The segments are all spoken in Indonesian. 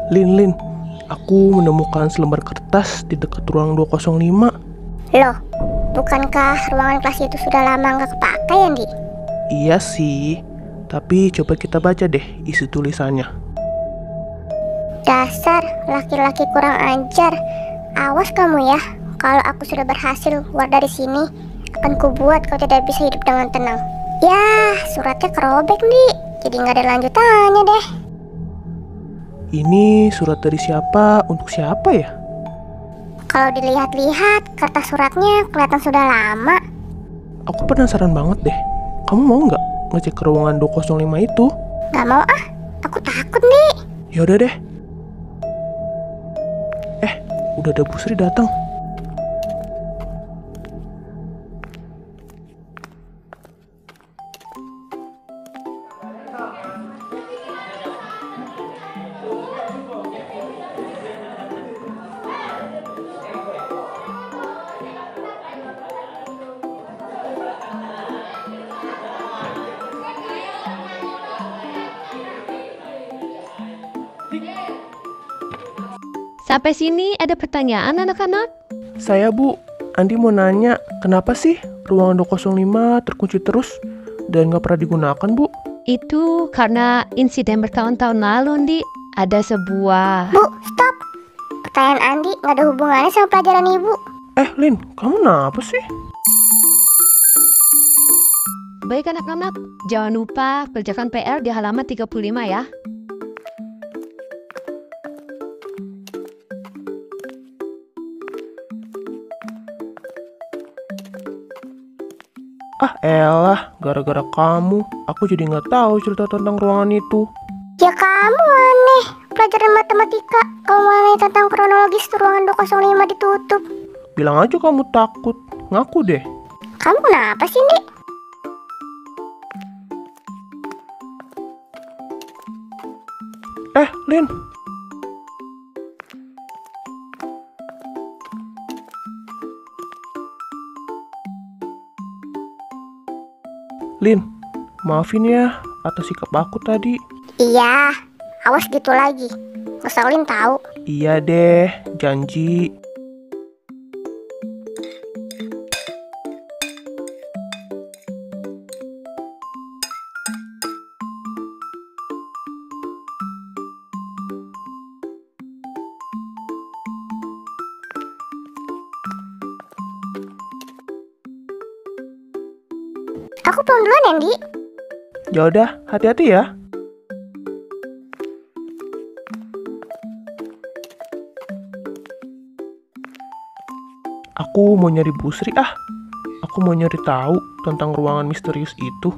Lin, aku menemukan selembar kertas di dekat ruang 205. Loh, bukankah ruangan kelas itu sudah lama nggak kepakai, Andi? Iya sih, tapi coba kita baca deh isi tulisannya. Dasar laki-laki kurang ajar. Awas kamu ya, kalau aku sudah berhasil keluar dari sini, akan kubuat kau tidak bisa hidup dengan tenang. Ya, suratnya kerobek nih, jadi nggak ada lanjutannya deh. Ini surat dari siapa untuk siapa ya? Kalau dilihat-lihat, kertas suratnya kelihatan sudah lama. Aku penasaran banget deh. Kamu mau nggak ngecek ke ruangan 205 itu? Gak mau ah, aku takut nih. Yaudah deh. Udah ada Bu Sri datang. Sampai sini ada pertanyaan anak-anak? Saya Bu, Andi mau nanya, kenapa sih ruangan 205 terkunci terus dan nggak pernah digunakan, Bu? Itu karena insiden bertahun-tahun lalu, Ndi. Ada sebuah... Bu, stop. Pertanyaan Andi nggak ada hubungannya sama pelajaran ibu. Lin, kamu kenapa sih? Baik anak-anak, jangan lupa kerjakan PR di halaman 35 ya. Elah, gara-gara kamu, aku jadi nggak tahu cerita tentang ruangan itu. Ya kamu aneh, pelajaran matematika. Kamu aneh tentang kronologis ruangan 205 ditutup. Bilang aja kamu takut, ngaku deh. Kamu kenapa sih, Dik? Lin. Lin, maafin ya atas sikap aku tadi. Iya, awas gitu lagi. Ngeselin tahu. Iya deh, janji. Aku pulang duluan, Andi. Yaudah, hati-hati ya. Aku mau nyari Bu Sri ah. Aku mau nyari tahu tentang ruangan misterius itu.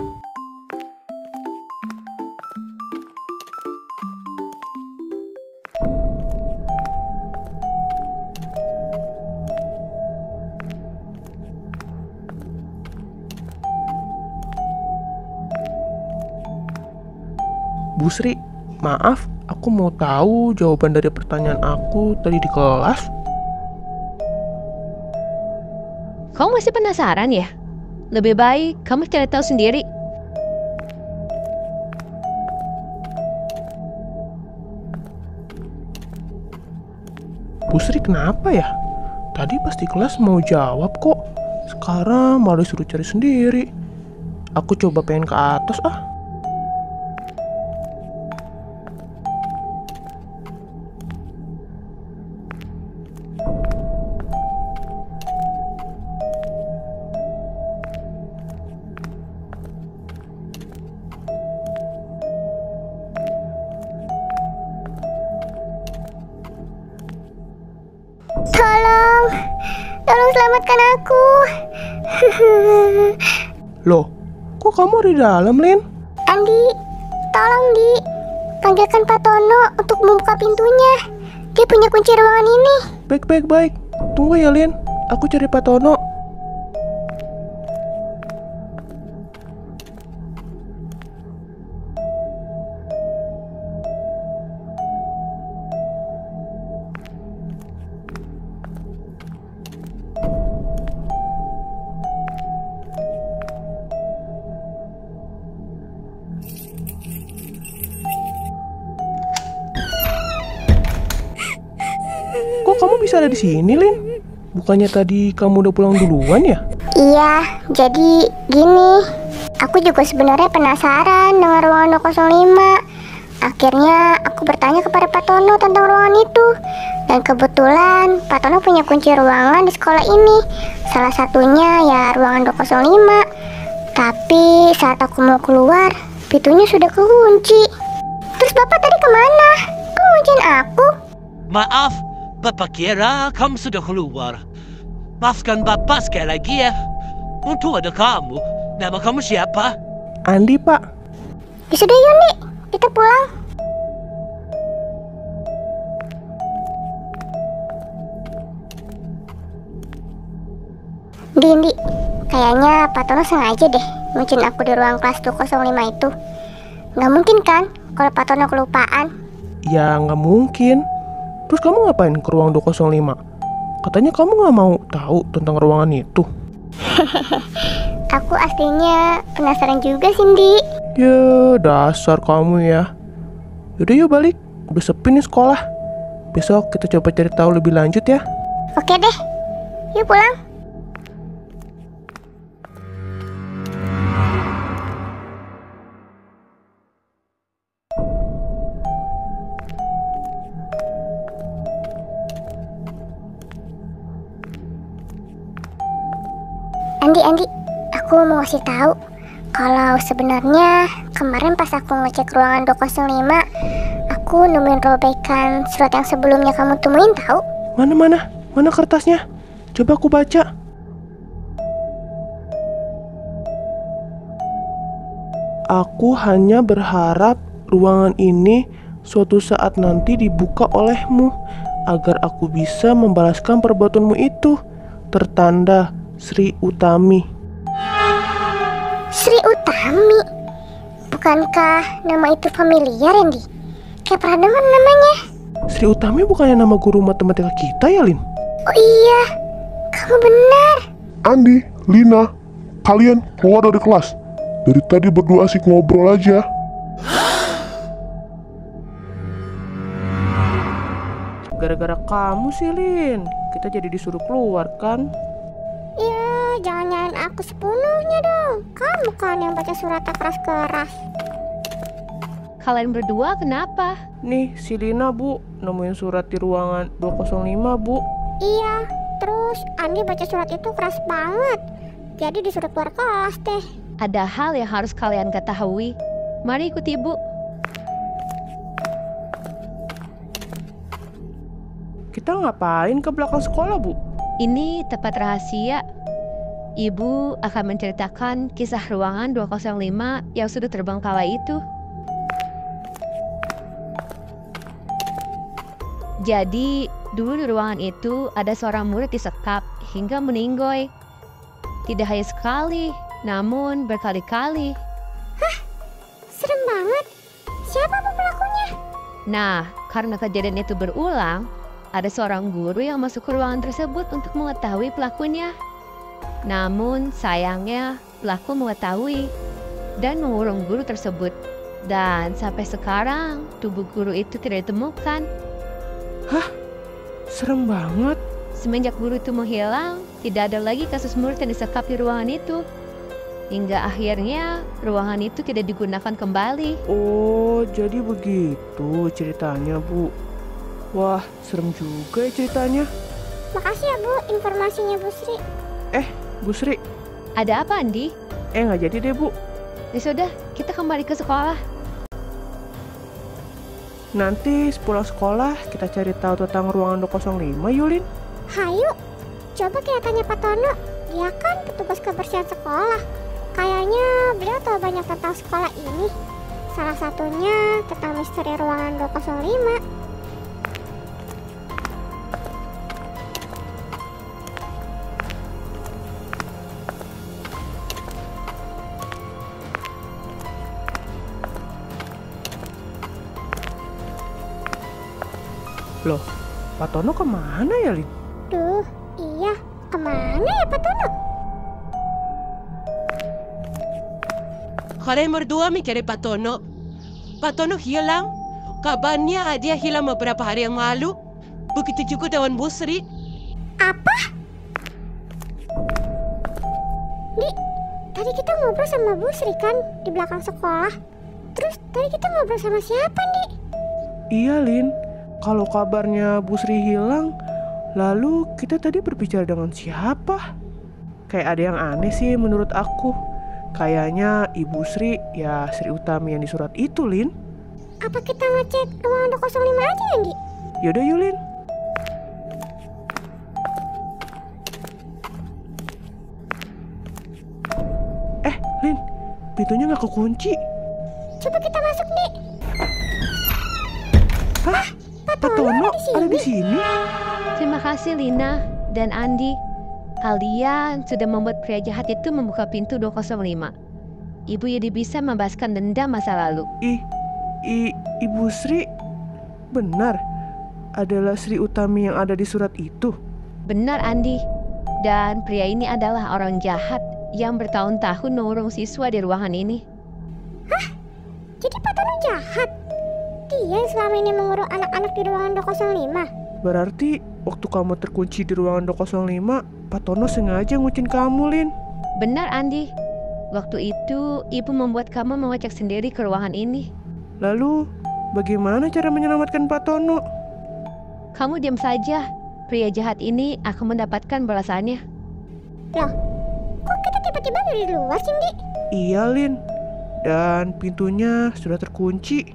Bu Sri, maaf, aku mau tahu jawaban dari pertanyaan aku tadi di kelas. Kamu masih penasaran ya? Lebih baik kamu cari tahu sendiri. Bu Sri kenapa ya? Tadi pas di kelas mau jawab kok. Sekarang malah disuruh cari sendiri. Aku coba pengen ke atas ah. Tolong selamatkan aku. Loh, kok kamu ada di dalam, Lin? Andi, tolong Di, panggilkan Pak Tono untuk membuka pintunya. Dia punya kunci ruangan ini. Baik. Tunggu ya, Lin. Aku cari Pak Tono. kamu bisa ada di sini, Lin? Bukannya tadi kamu udah pulang duluan ya? Iya, jadi gini. Aku juga sebenarnya penasaran dengan ruangan 205. Akhirnya aku bertanya kepada Pak Tono tentang ruangan itu. Dan kebetulan Pak Tono punya kunci ruangan di sekolah ini. Salah satunya ya ruangan 205. Tapi saat aku mau keluar, pintunya sudah kekunci. Terus Bapak tadi kemana? Kok ngunciin aku? Maaf, Bapak kira kamu sudah keluar. Maafkan Bapak sekali lagi ya. Untuk ada kamu, nama kamu siapa? Andi, Pak. Ya sudah Yuni, kita pulang. Di, kayaknya Pak Tono sengaja deh ngunciin aku di ruang kelas 205 itu. Nggak mungkin kan kalau Pak Tono kelupaan? Ya nggak mungkin. Terus kamu ngapain ke ruang 205? Katanya kamu nggak mau tahu tentang ruangan itu. Aku aslinya penasaran juga, Cindy. Ya dasar kamu ya. Yaudah yuk balik, udah sepi nih sekolah. Besok kita coba cari tahu lebih lanjut ya. Oke deh, yuk pulang. Andi, aku mau kasih tahu kalau sebenarnya kemarin pas aku ngecek ruangan 205, aku nemuin robekan surat yang sebelumnya kamu temuin tahu? Mana kertasnya? Coba aku baca. Aku hanya berharap ruangan ini suatu saat nanti dibuka olehmu agar aku bisa membalaskan perbuatanmu itu. Tertanda Sri Utami. Sri Utami? Bukankah nama itu familiar, Randy? Kayak pernah dengar namanya. Sri Utami bukannya nama guru matematika kita ya, Lin? Oh iya, kamu benar. Andi, Lina, kalian keluar dari kelas. Dari tadi berdua asik ngobrol aja. Gara-gara kamu sih, Lin. Kita jadi disuruh keluar kan? Ya, jangan nyalain aku sepenuhnya dong. Kamu kan yang baca suratnya keras-keras. Kalian berdua kenapa? Nih, si Lina, Bu, nemuin surat di ruangan 205, Bu. Iya, terus Andi baca surat itu keras banget. Jadi disuruh keluar kelas deh. Ada hal yang harus kalian ketahui. Mari ikuti Ibu. Kita ngapain ke belakang sekolah, Bu? Ini tempat rahasia. Ibu akan menceritakan kisah ruangan 205 yang sudah terbang kala itu. Jadi, dulu di ruangan itu ada seorang murid disekap hingga meninggoy. Tidak hanya sekali, namun berkali-kali. Hah? Serem banget. Siapa bu pelakunya? Nah, karena kejadian itu berulang, ada seorang guru yang masuk ke ruangan tersebut untuk mengetahui pelakunya. Namun sayangnya pelaku mengetahui dan mengurung guru tersebut. Dan sampai sekarang tubuh guru itu tidak ditemukan. Hah? Serem banget. Semenjak guru itu menghilang, tidak ada lagi kasus murid yang disekap di ruangan itu. Hingga akhirnya ruangan itu tidak digunakan kembali. Oh, jadi begitu ceritanya, Bu. Wah, serem juga ya ceritanya. Makasih ya bu informasinya Bu Sri. Bu Sri. Ada apa, Andi? Nggak jadi deh, Bu. Ya sudah, kita kembali ke sekolah. Nanti sepulang sekolah kita cari tahu tentang ruangan 205, Yulin. Hayu, coba kita tanya Pak Tono. Dia kan petugas kebersihan sekolah. Kayaknya beliau tahu banyak tentang sekolah ini. Salah satunya tentang misteri ruangan 205. Loh, Pak Tono kemana ya, Lin? Duh, iya. Kemana ya Pak Tono? Kalian berdua mencari Pak Tono. Pak Tono hilang. Kabarnya dia hilang beberapa hari yang lalu. Begitu juga dengan Bu Sri. Apa? Di, tadi kita ngobrol sama Bu Sri kan di belakang sekolah. Terus tadi kita ngobrol sama siapa, Di? Iya, Lin. Kalau kabarnya Bu Sri hilang, lalu kita tadi berbicara dengan siapa? Kayak ada yang aneh sih menurut aku. Kayaknya Ibu Sri, ya Sri Utami yang di surat itu, Lin. Apa kita ngecek ruangan 205 aja ya, Di? Yaudah yuk, Lin. Lin, pintunya nggak kekunci. Coba kita masuk, Di. Hah? Pak Tono ada di sini? Terima kasih Lina dan Andi. Kalian sudah membuat pria jahat itu membuka pintu 205. Ibu jadi bisa membebaskan dendam masa lalu. Ibu Sri benar adalah Sri Utami yang ada di surat itu. Benar Andi. Dan pria ini adalah orang jahat yang bertahun-tahun mengurung siswa di ruangan ini. Jadi Pak Tono jahat? Dia yang selama ini mengurung anak-anak di ruangan 205. Berarti waktu kamu terkunci di ruangan 205, Pak Tono sengaja ngucin kamu, Lin. Benar Andi. Waktu itu ibu membuat kamu mengecek sendiri ke ruangan ini. Lalu bagaimana cara menyelamatkan Pak Tono? Kamu diam saja. Pria jahat ini akan mendapatkan balasannya. Loh, kok kita tiba-tiba dari luar sih, Di? Iya, Lin. Dan pintunya sudah terkunci.